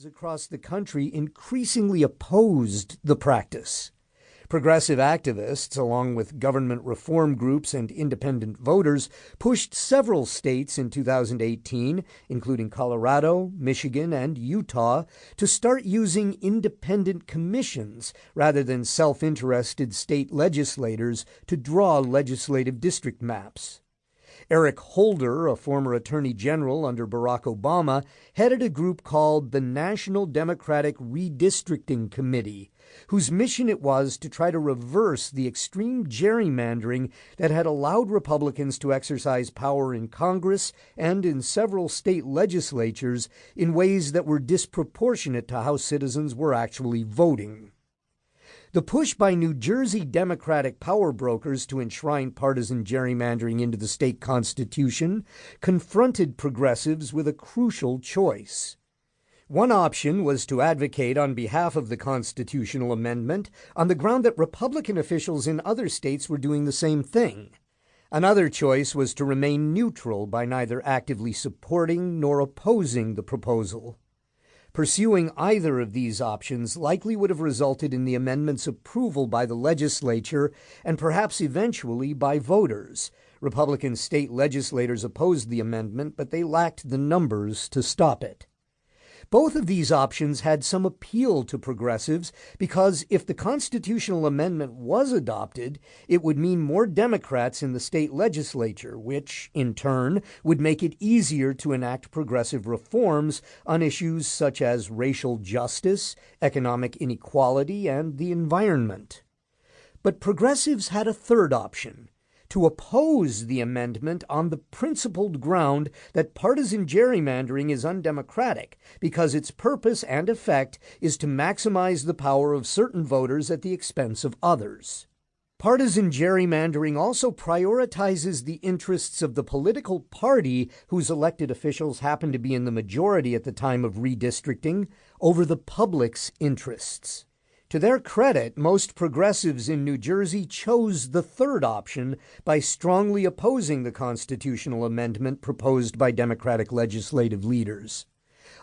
Progressives across the country increasingly opposed the practice. Progressive activists, along with government reform groups and independent voters, pushed several states in 2018, including Colorado, Michigan, and Utah, to start using independent commissions rather than self-interested state legislators to draw legislative district maps. Eric Holder, a former attorney general under Barack Obama, headed a group called the National Democratic Redistricting Committee, whose mission it was to try to reverse the extreme gerrymandering that had allowed Republicans to exercise power in Congress and in several state legislatures in ways that were disproportionate to how citizens were actually voting. The push by New Jersey Democratic power brokers to enshrine partisan gerrymandering into the state constitution confronted progressives with a crucial choice. One option was to advocate on behalf of the constitutional amendment on the ground that Republican officials in other states were doing the same thing. Another choice was to remain neutral by neither actively supporting nor opposing the proposal. Pursuing either of these options likely would have resulted in the amendment's approval by the legislature and perhaps eventually by voters. Republican state legislators opposed the amendment, but they lacked the numbers to stop it. Both of these options had some appeal to progressives because if the constitutional amendment was adopted, it would mean more Democrats in the state legislature, which, in turn, would make it easier to enact progressive reforms on issues such as racial justice, economic inequality, and the environment. But progressives had a third option: to oppose the amendment on the principled ground that partisan gerrymandering is undemocratic because its purpose and effect is to maximize the power of certain voters at the expense of others. Partisan gerrymandering also prioritizes the interests of the political party whose elected officials happen to be in the majority at the time of redistricting over the public's interests. To their credit, most progressives in New Jersey chose the third option by strongly opposing the constitutional amendment proposed by Democratic legislative leaders.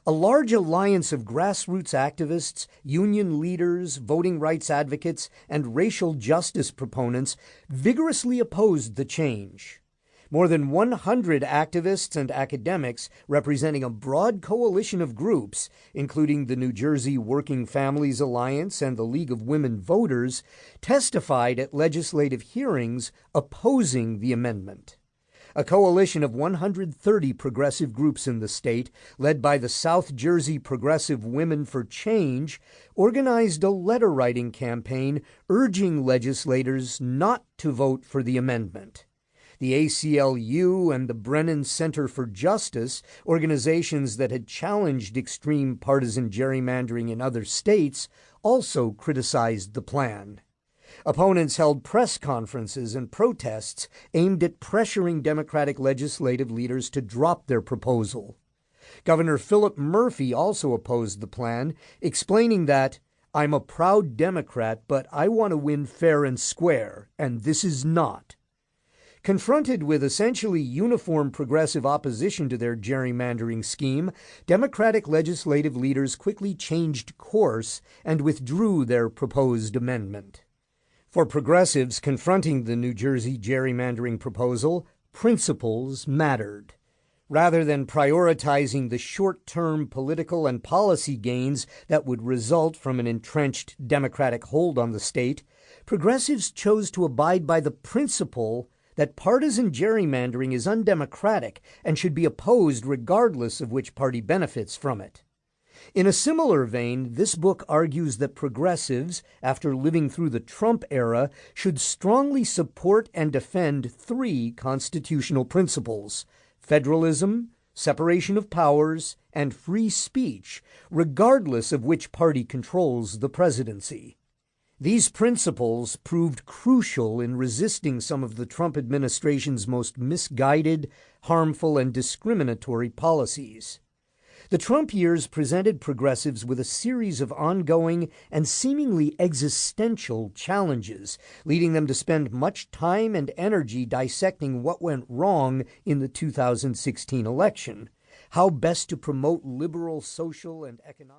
A large alliance of grassroots activists, union leaders, voting rights advocates, and racial justice proponents vigorously opposed the change. More than 100 activists and academics representing a broad coalition of groups, including the New Jersey Working Families Alliance and the League of Women Voters, testified at legislative hearings opposing the amendment. A coalition of 130 progressive groups in the state, led by the South Jersey Progressive Women for Change, organized a letter-writing campaign urging legislators not to vote for the amendment. The ACLU and the Brennan Center for Justice, organizations that had challenged extreme partisan gerrymandering in other states, also criticized the plan. Opponents held press conferences and protests aimed at pressuring Democratic legislative leaders to drop their proposal. Governor Philip Murphy also opposed the plan, explaining that, "I'm a proud Democrat, but I want to win fair and square, and this is not." Confronted with essentially uniform progressive opposition to their gerrymandering scheme, Democratic legislative leaders quickly changed course and withdrew their proposed amendment. For progressives confronting the New Jersey gerrymandering proposal, principles mattered. Rather than prioritizing the short-term political and policy gains that would result from an entrenched Democratic hold on the state, progressives chose to abide by the principle that partisan gerrymandering is undemocratic and should be opposed regardless of which party benefits from it. In a similar vein, this book argues that progressives, after living through the Trump era, should strongly support and defend three constitutional principles: federalism, separation of powers, and free speech, regardless of which party controls the presidency. These principles proved crucial in resisting some of the Trump administration's most misguided, harmful, and discriminatory policies. The Trump years presented progressives with a series of ongoing and seemingly existential challenges, leading them to spend much time and energy dissecting what went wrong in the 2016 election, how best to promote liberal social and economic